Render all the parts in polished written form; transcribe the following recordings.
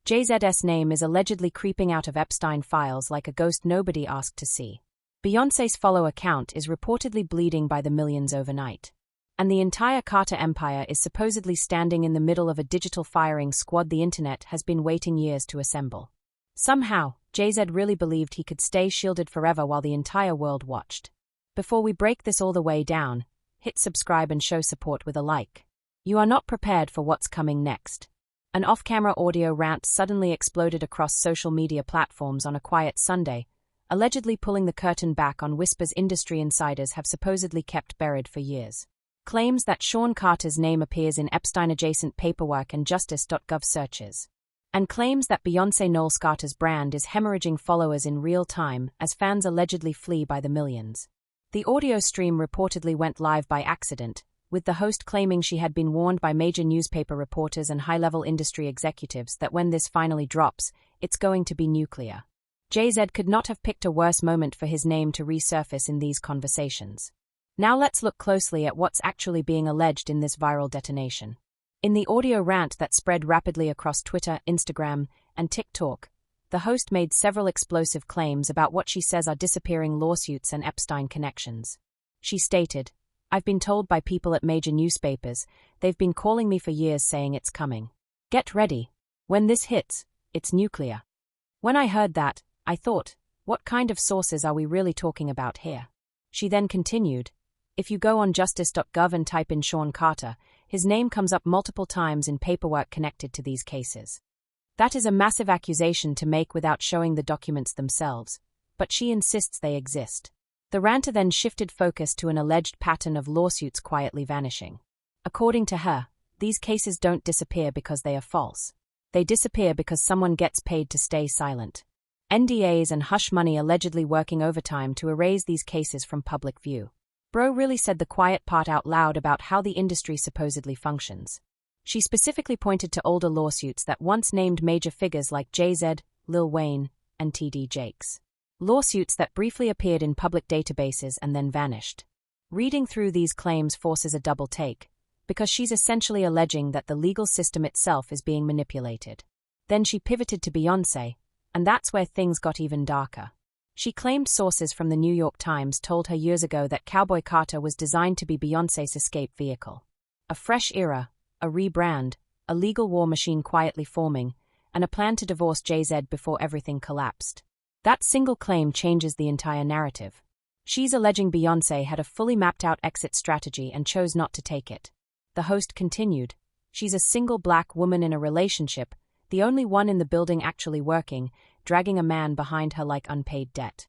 JZ's name is allegedly creeping out of Epstein files like a ghost nobody asked to see. Beyoncé's follow account is reportedly bleeding by the millions overnight. And the entire Carter empire is supposedly standing in the middle of a digital firing squad the internet has been waiting years to assemble. Somehow, JZ really believed he could stay shielded forever while the entire world watched. Before we break this all the way down, hit subscribe and show support with a like. You are not prepared for what's coming next. An off-camera audio rant suddenly exploded across social media platforms on a quiet Sunday, allegedly pulling the curtain back on whispers industry insiders have supposedly kept buried for years. Claims that Sean Carter's name appears in Epstein-adjacent paperwork and justice.gov searches. And claims that Beyoncé Knowles Carter's brand is hemorrhaging followers in real time as fans allegedly flee by the millions. The audio stream reportedly went live by accident, with the host claiming she had been warned by major newspaper reporters and high-level industry executives that when this finally drops, it's going to be nuclear. JZ could not have picked a worse moment for his name to resurface in these conversations. Now let's look closely at what's actually being alleged in this viral detonation. In the audio rant that spread rapidly across Twitter, Instagram, and TikTok, the host made several explosive claims about what she says are disappearing lawsuits and Epstein connections. She stated, "I've been told by people at major newspapers, they've been calling me for years saying it's coming. Get ready. When this hits, it's nuclear." When I heard that, I thought, what kind of sources are we really talking about here? She then continued, "If you go on justice.gov and type in Sean Carter, his name comes up multiple times in paperwork connected to these cases. That is a massive accusation to make without showing the documents themselves, but she insists they exist." The ranter then shifted focus to an alleged pattern of lawsuits quietly vanishing. According to her, these cases don't disappear because they are false. They disappear because someone gets paid to stay silent. NDAs and hush money allegedly working overtime to erase these cases from public view. Bro really said the quiet part out loud about how the industry supposedly functions. She specifically pointed to older lawsuits that once named major figures like Jay-Z, Lil Wayne, and T.D. Jakes. Lawsuits that briefly appeared in public databases and then vanished. Reading through these claims forces a double take, because she's essentially alleging that the legal system itself is being manipulated. Then she pivoted to Beyoncé, and that's where things got even darker. She claimed sources from the New York Times told her years ago that Cowboy Carter was designed to be Beyoncé's escape vehicle. A fresh era, a rebrand, a legal war machine quietly forming, and a plan to divorce Jay-Z before everything collapsed. That single claim changes the entire narrative. She's alleging Beyoncé had a fully mapped-out exit strategy and chose not to take it. The host continued, "She's a single black woman in a relationship, the only one in the building actually working, dragging a man behind her like unpaid debt."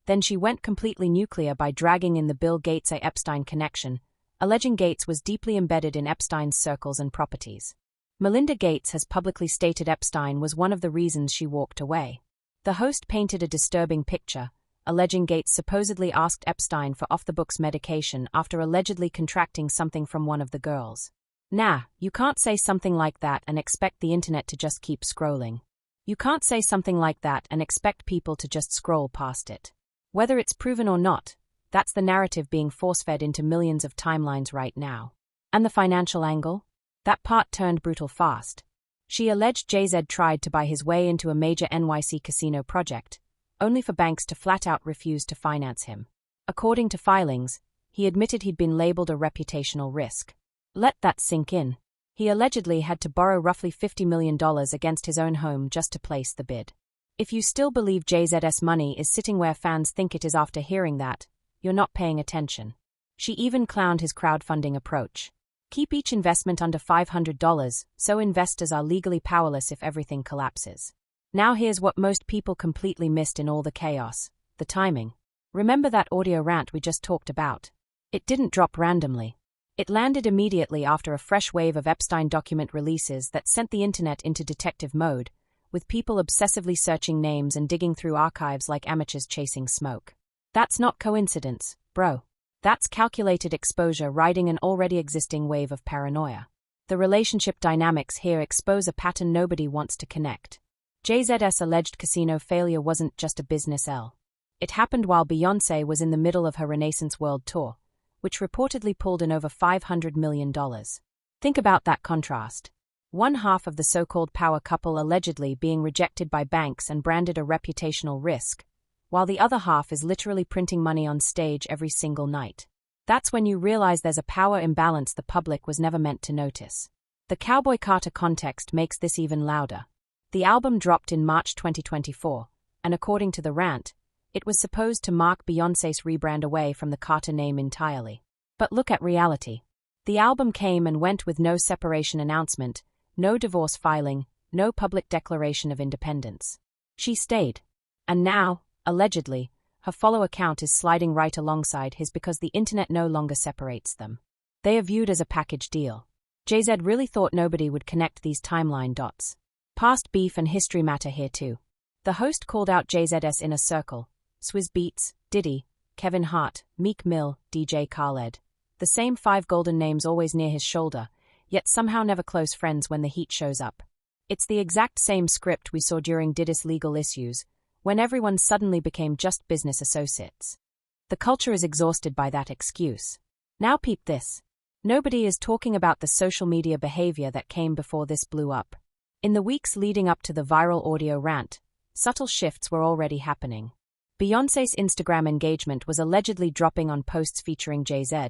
Then she went completely nuclear by dragging in the Bill Gates-Epstein connection, alleging Gates was deeply embedded in Epstein's circles and properties. Melinda Gates has publicly stated Epstein was one of the reasons she walked away. The host painted a disturbing picture, alleging Gates supposedly asked Epstein for off-the-books medication after allegedly contracting something from one of the girls. Nah, you can't say something like that and expect the internet to just keep scrolling. You can't say something like that and expect people to just scroll past it. Whether it's proven or not, that's the narrative being force-fed into millions of timelines right now. And the financial angle? That part turned brutal fast. She alleged Jay-Z tried to buy his way into a major NYC casino project, only for banks to flat-out refuse to finance him. According to filings, he admitted he'd been labeled a reputational risk. Let that sink in. He allegedly had to borrow roughly $50 million against his own home just to place the bid. If you still believe Jay-Z's money is sitting where fans think it is after hearing that, you're not paying attention. She even clowned his crowdfunding approach. Keep each investment under $500, so investors are legally powerless if everything collapses. Now here's what most people completely missed in all the chaos: the timing. Remember that audio rant we just talked about? It didn't drop randomly. It landed immediately after a fresh wave of Epstein document releases that sent the internet into detective mode, with people obsessively searching names and digging through archives like amateurs chasing smoke. That's not coincidence, bro. That's calculated exposure riding an already existing wave of paranoia. The relationship dynamics here expose a pattern nobody wants to connect. Jay-Z's alleged casino failure wasn't just a business L. It happened while Beyoncé was in the middle of her Renaissance World Tour, which reportedly pulled in over $500 million. Think about that contrast. One half of the so-called power couple allegedly being rejected by banks and branded a reputational risk, while the other half is literally printing money on stage every single night. That's when you realize there's a power imbalance the public was never meant to notice. The Cowboy Carter context makes this even louder. The album dropped in March 2024, and according to The Rant, it was supposed to mark Beyoncé's rebrand away from the Carter name entirely. But look at reality. The album came and went with no separation announcement, no divorce filing, no public declaration of independence. She stayed. And now, allegedly, her follow account is sliding right alongside his because the internet no longer separates them. They are viewed as a package deal. Jay-Z really thought nobody would connect these timeline dots. Past beef and history matter here too. The host called out Jay-Z's inner circle: Swizz Beatz, Diddy, Kevin Hart, Meek Mill, DJ Khaled. The same 5 golden names always near his shoulder, yet somehow never close friends when the heat shows up. It's the exact same script we saw during Diddy's legal issues, when everyone suddenly became just business associates. The culture is exhausted by that excuse. Now peep this. Nobody is talking about the social media behavior that came before this blew up. In the weeks leading up to the viral audio rant, subtle shifts were already happening. Beyoncé's Instagram engagement was allegedly dropping on posts featuring Jay-Z,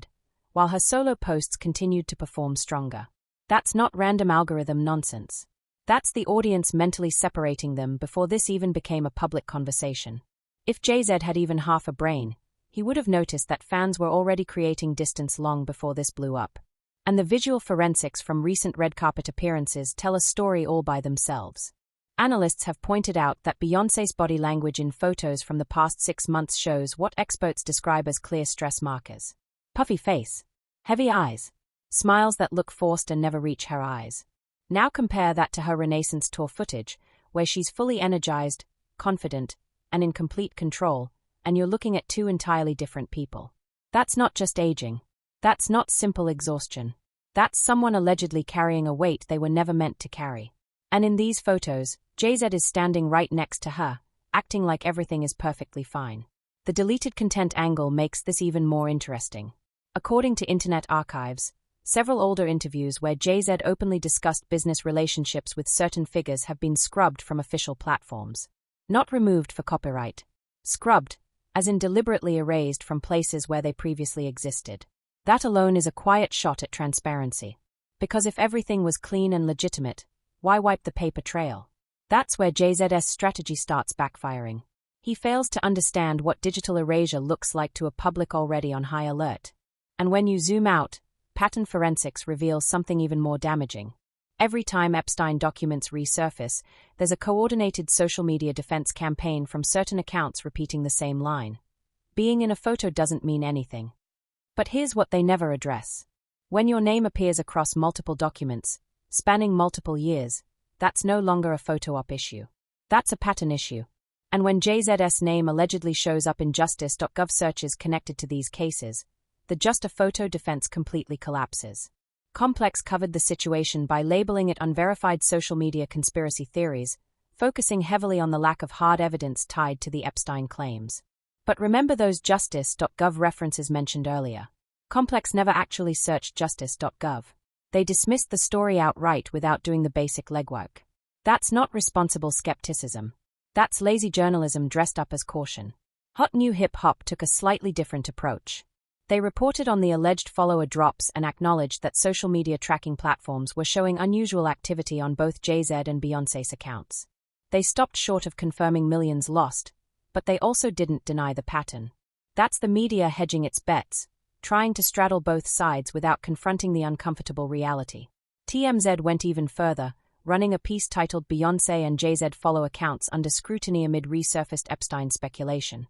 while her solo posts continued to perform stronger. That's not random algorithm nonsense. That's the audience mentally separating them before this even became a public conversation. If Jay-Z had even half a brain, he would have noticed that fans were already creating distance long before this blew up. And the visual forensics from recent red carpet appearances tell a story all by themselves. Analysts have pointed out that Beyoncé's body language in photos from the past 6 months shows what experts describe as clear stress markers. Puffy face, heavy eyes, smiles that look forced and never reach her eyes. Now compare that to her Renaissance tour footage, where she's fully energized, confident, and in complete control, and you're looking at 2 entirely different people. That's not just aging. That's not simple exhaustion. That's someone allegedly carrying a weight they were never meant to carry. And in these photos, Jay-Z is standing right next to her, acting like everything is perfectly fine. The deleted content angle makes this even more interesting. According to Internet Archives, several older interviews where Jay-Z openly discussed business relationships with certain figures have been scrubbed from official platforms. Not removed for copyright. Scrubbed, as in deliberately erased from places where they previously existed. That alone is a quiet shot at transparency. Because if everything was clean and legitimate, why wipe the paper trail? That's where Jay-Z's strategy starts backfiring. He fails to understand what digital erasure looks like to a public already on high alert. And when you zoom out, pattern forensics reveals something even more damaging. Every time Epstein documents resurface, there's a coordinated social media defense campaign from certain accounts repeating the same line. Being in a photo doesn't mean anything. But here's what they never address. When your name appears across multiple documents, spanning multiple years, that's no longer a photo op issue. That's a pattern issue. And when Jay-Z's name allegedly shows up in justice.gov searches connected to these cases, the just a photo defense completely collapses. Complex covered the situation by labeling it unverified social media conspiracy theories, focusing heavily on the lack of hard evidence tied to the Epstein claims. But remember those justice.gov references mentioned earlier. Complex never actually searched justice.gov. They dismissed the story outright without doing the basic legwork. That's not responsible skepticism. That's lazy journalism dressed up as caution. Hot New Hip Hop took a slightly different approach. They reported on the alleged follower drops and acknowledged that social media tracking platforms were showing unusual activity on both Jay-Z and Beyoncé's accounts. They stopped short of confirming millions lost, but they also didn't deny the pattern. That's the media hedging its bets, trying to straddle both sides without confronting the uncomfortable reality. TMZ went even further, running a piece titled Beyoncé and Jay-Z follow accounts under scrutiny amid resurfaced Epstein speculation.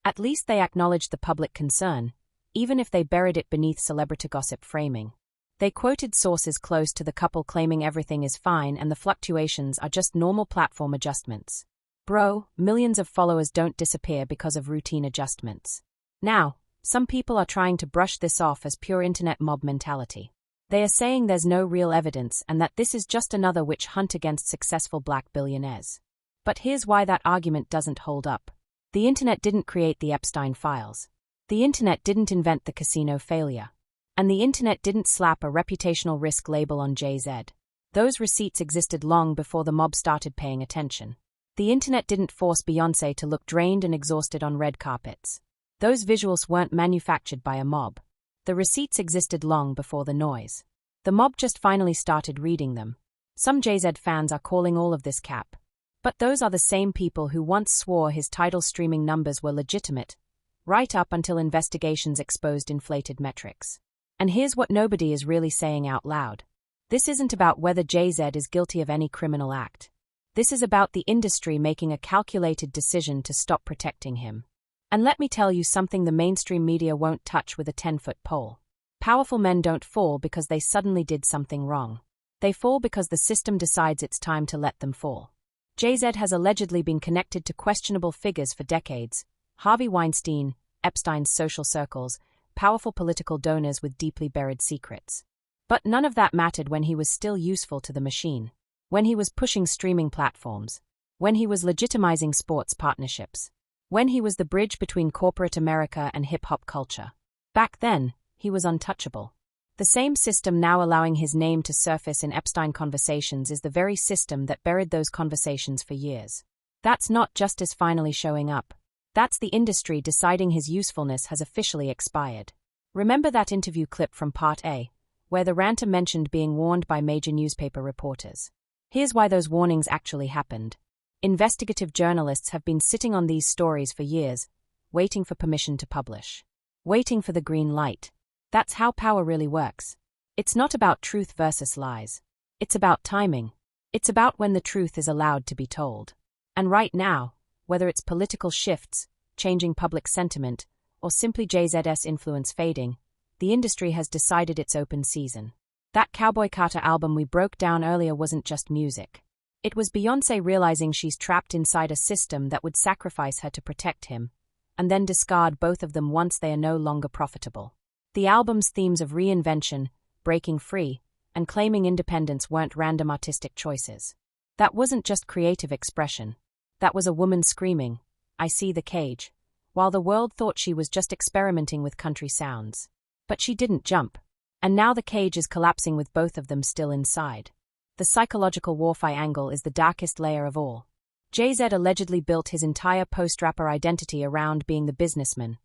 At least they acknowledged the public concern, even if they buried it beneath celebrity gossip framing. They quoted sources close to the couple claiming everything is fine and the fluctuations are just normal platform adjustments. Bro, millions of followers don't disappear because of routine adjustments. Now, some people are trying to brush this off as pure internet mob mentality. They are saying there's no real evidence and that this is just another witch hunt against successful black billionaires. But here's why that argument doesn't hold up. The internet didn't create the Epstein files. The internet didn't invent the casino failure. And the internet didn't slap a reputational risk label on Jay-Z. Those receipts existed long before the mob started paying attention. The internet didn't force Beyoncé to look drained and exhausted on red carpets. Those visuals weren't manufactured by a mob. The receipts existed long before the noise. The mob just finally started reading them. Some Jay-Z fans are calling all of this cap. But those are the same people who once swore his title streaming numbers were legitimate, right up until investigations exposed inflated metrics. And here's what nobody is really saying out loud. This isn't about whether Jay-Z is guilty of any criminal act. This is about the industry making a calculated decision to stop protecting him. And let me tell you something the mainstream media won't touch with a 10-foot pole. Powerful men don't fall because they suddenly did something wrong. They fall because the system decides it's time to let them fall. Jay-Z has allegedly been connected to questionable figures for decades: Harvey Weinstein, Epstein's social circles, powerful political donors with deeply buried secrets. But none of that mattered when he was still useful to the machine, when he was pushing streaming platforms, when he was legitimizing sports partnerships, when he was the bridge between corporate America and hip-hop culture. Back then, he was untouchable. The same system now allowing his name to surface in Epstein conversations is the very system that buried those conversations for years. That's not justice finally showing up. That's the industry deciding his usefulness has officially expired. Remember that interview clip from Part A, where the ranter mentioned being warned by major newspaper reporters? Here's why those warnings actually happened. Investigative journalists have been sitting on these stories for years, waiting for permission to publish. Waiting for the green light. That's how power really works. It's not about truth versus lies. It's about timing. It's about when the truth is allowed to be told. And right now, whether it's political shifts, changing public sentiment, or simply Jay-Z's influence fading, the industry has decided it's open season. That Cowboy Carter album we broke down earlier wasn't just music. It was Beyoncé realizing she's trapped inside a system that would sacrifice her to protect him, and then discard both of them once they are no longer profitable. The album's themes of reinvention, breaking free, and claiming independence weren't random artistic choices. That wasn't just creative expression. That was a woman screaming, "I see the cage," while the world thought she was just experimenting with country sounds. But she didn't jump. And now the cage is collapsing with both of them still inside. The psychological warfare angle is the darkest layer of all. Jay-Z allegedly built his entire post-rapper identity around being the businessman,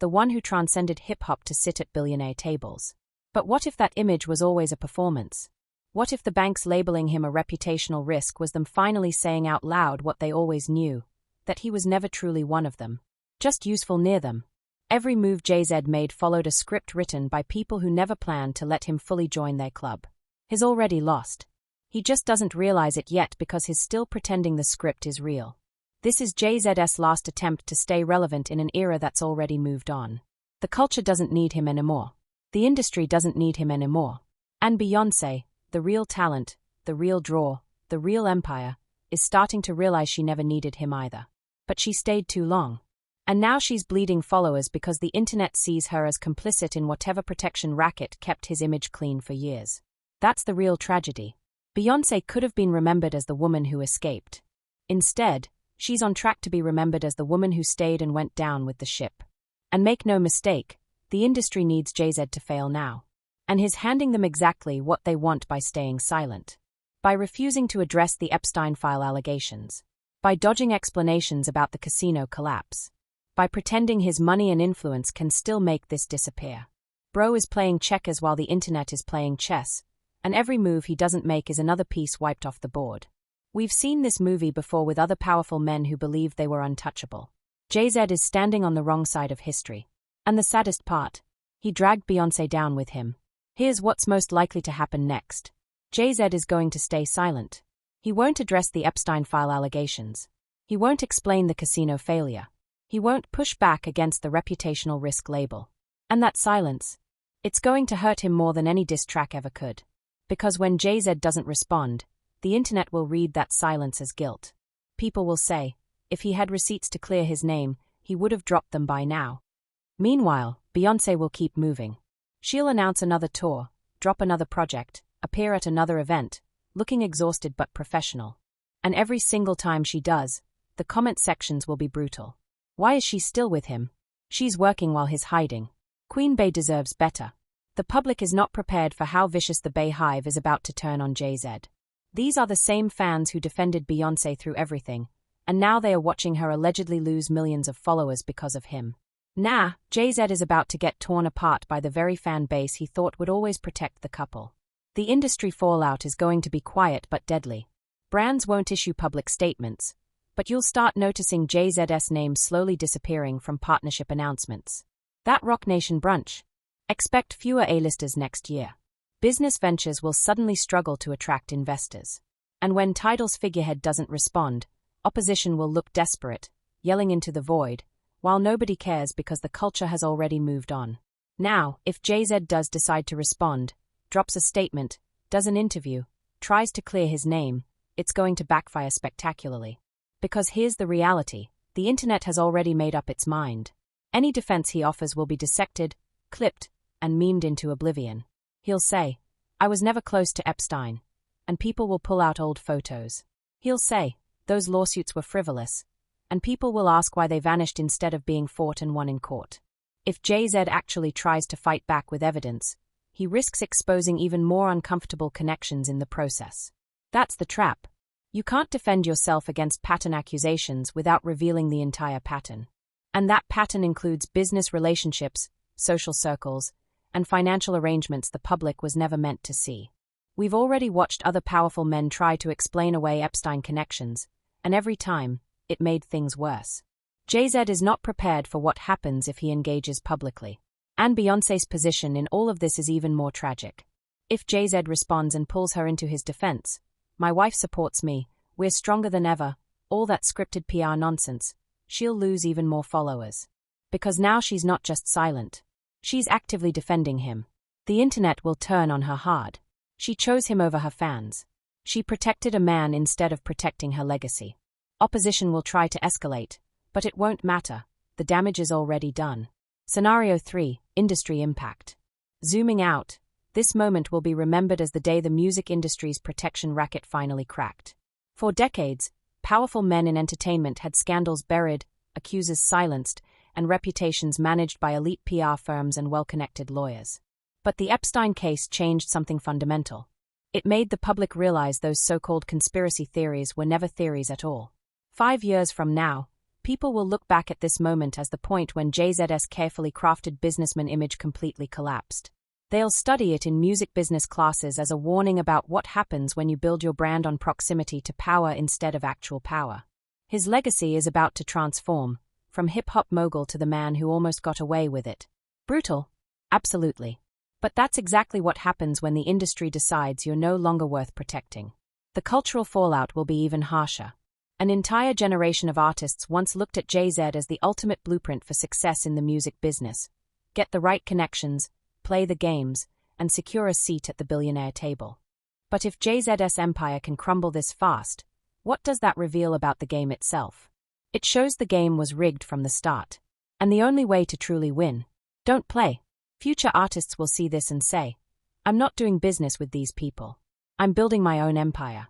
the one who transcended hip-hop to sit at billionaire tables. But what if that image was always a performance? What if the banks labeling him a reputational risk was them finally saying out loud what they always knew, that he was never truly one of them, just useful near them? Every move Jay-Z made followed a script written by people who never planned to let him fully join their club. He's already lost. He just doesn't realize it yet because he's still pretending the script is real. This is Jay-Z's last attempt to stay relevant in an era that's already moved on. The culture doesn't need him anymore. The industry doesn't need him anymore. And Beyoncé, the real talent, the real draw, the real empire, is starting to realize she never needed him either. But she stayed too long. And now she's bleeding followers because the internet sees her as complicit in whatever protection racket kept his image clean for years. That's the real tragedy. Beyoncé could have been remembered as the woman who escaped. Instead, she's on track to be remembered as the woman who stayed and went down with the ship. And make no mistake, the industry needs Jay-Z to fail now. And he's handing them exactly what they want by staying silent. By refusing to address the Epstein file allegations. By dodging explanations about the casino collapse. By pretending his money and influence can still make this disappear. Bro is playing checkers while the internet is playing chess, and every move he doesn't make is another piece wiped off the board. We've seen this movie before with other powerful men who believed they were untouchable. Jay-Z is standing on the wrong side of history. And the saddest part, he dragged Beyoncé down with him. Here's what's most likely to happen next. Jay-Z is going to stay silent. He won't address the Epstein file allegations. He won't explain the casino failure. He won't push back against the reputational risk label. And that silence, it's going to hurt him more than any diss track ever could. Because when Jay-Z doesn't respond, the internet will read that silence as guilt. People will say, if he had receipts to clear his name, he would have dropped them by now. Meanwhile, Beyoncé will keep moving. She'll announce another tour, drop another project, appear at another event, looking exhausted but professional. And every single time she does, the comment sections will be brutal. Why is she still with him? She's working while he's hiding. Queen Bey deserves better. The public is not prepared for how vicious the Bey hive is about to turn on Jay-Z. These are the same fans who defended Beyoncé through everything, and now they are watching her allegedly lose millions of followers because of him. Nah, Jay-Z is about to get torn apart by the very fan base he thought would always protect the couple. The industry fallout is going to be quiet but deadly. Brands won't issue public statements, but you'll start noticing Jay-Z's name slowly disappearing from partnership announcements. That Rock Nation brunch. Expect fewer A-listers next year. Business ventures will suddenly struggle to attract investors. And when Tidal's figurehead doesn't respond, opposition will look desperate, yelling into the void, while nobody cares because the culture has already moved on. Now, if Jay-Z does decide to respond, drops a statement, does an interview, tries to clear his name, it's going to backfire spectacularly. Because here's the reality, the internet has already made up its mind. Any defense he offers will be dissected, clipped, and memed into oblivion. He'll say, "I was never close to Epstein," and people will pull out old photos. He'll say, "Those lawsuits were frivolous," and people will ask why they vanished instead of being fought and won in court. If Jay-Z actually tries to fight back with evidence, he risks exposing even more uncomfortable connections in the process. That's the trap. You can't defend yourself against pattern accusations without revealing the entire pattern. And that pattern includes business relationships, social circles, and financial arrangements the public was never meant to see. We've already watched other powerful men try to explain away Epstein connections, and every time, it made things worse. Jay-Z is not prepared for what happens if he engages publicly. And Beyoncé's position in all of this is even more tragic. If Jay-Z responds and pulls her into his defense, "My wife supports me, we're stronger than ever," all that scripted PR nonsense, she'll lose even more followers. Because now she's not just silent. She's actively defending him. The internet will turn on her hard. She chose him over her fans. She protected a man instead of protecting her legacy. Opposition will try to escalate, but it won't matter. The damage is already done. Scenario 3, Industry Impact. Zooming out, this moment will be remembered as the day the music industry's protection racket finally cracked. For decades, powerful men in entertainment had scandals buried, accusers silenced, and reputations managed by elite PR firms and well-connected lawyers. But the Epstein case changed something fundamental. It made the public realize those so-called conspiracy theories were never theories at all. 5 years from now, people will look back at this moment as the point when Jay-Z's carefully crafted businessman image completely collapsed. They'll study it in music business classes as a warning about what happens when you build your brand on proximity to power instead of actual power. His legacy is about to transform, from hip-hop mogul to the man who almost got away with it. Brutal? Absolutely. But that's exactly what happens when the industry decides you're no longer worth protecting. The cultural fallout will be even harsher. An entire generation of artists once looked at Jay-Z as the ultimate blueprint for success in the music business. Get the right connections, play the games, and secure a seat at the billionaire table. But if Jay-Z's empire can crumble this fast, what does that reveal about the game itself? It shows the game was rigged from the start. And the only way to truly win, don't play. Future artists will see this and say, "I'm not doing business with these people. I'm building my own empire."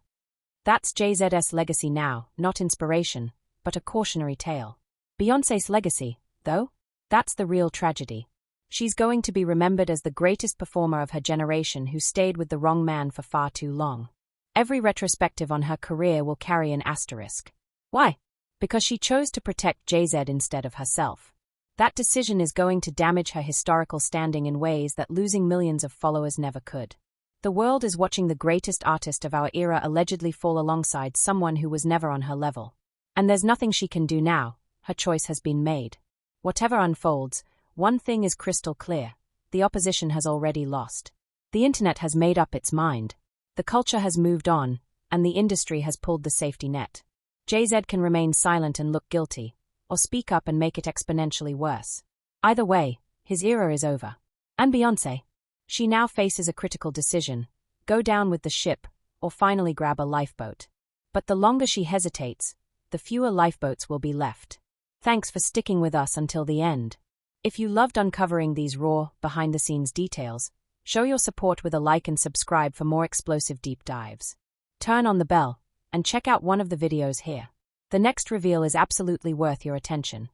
That's Jay-Z's legacy now, not inspiration, but a cautionary tale. Beyoncé's legacy, though? That's the real tragedy. She's going to be remembered as the greatest performer of her generation who stayed with the wrong man for far too long. Every retrospective on her career will carry an asterisk. Why? Because she chose to protect Jay-Z instead of herself. That decision is going to damage her historical standing in ways that losing millions of followers never could. The world is watching the greatest artist of our era allegedly fall alongside someone who was never on her level. And there's nothing she can do now. Her choice has been made. Whatever unfolds, one thing is crystal clear. The opposition has already lost. The internet has made up its mind. The culture has moved on, and the industry has pulled the safety net. Jay-Z can remain silent and look guilty, or speak up and make it exponentially worse. Either way, his era is over. And Beyoncé? She now faces a critical decision: go down with the ship, or finally grab a lifeboat. But the longer she hesitates, the fewer lifeboats will be left. Thanks for sticking with us until the end. If you loved uncovering these raw, behind-the-scenes details, show your support with a like and subscribe for more explosive deep dives. Turn on the bell, and check out one of the videos here. The next reveal is absolutely worth your attention.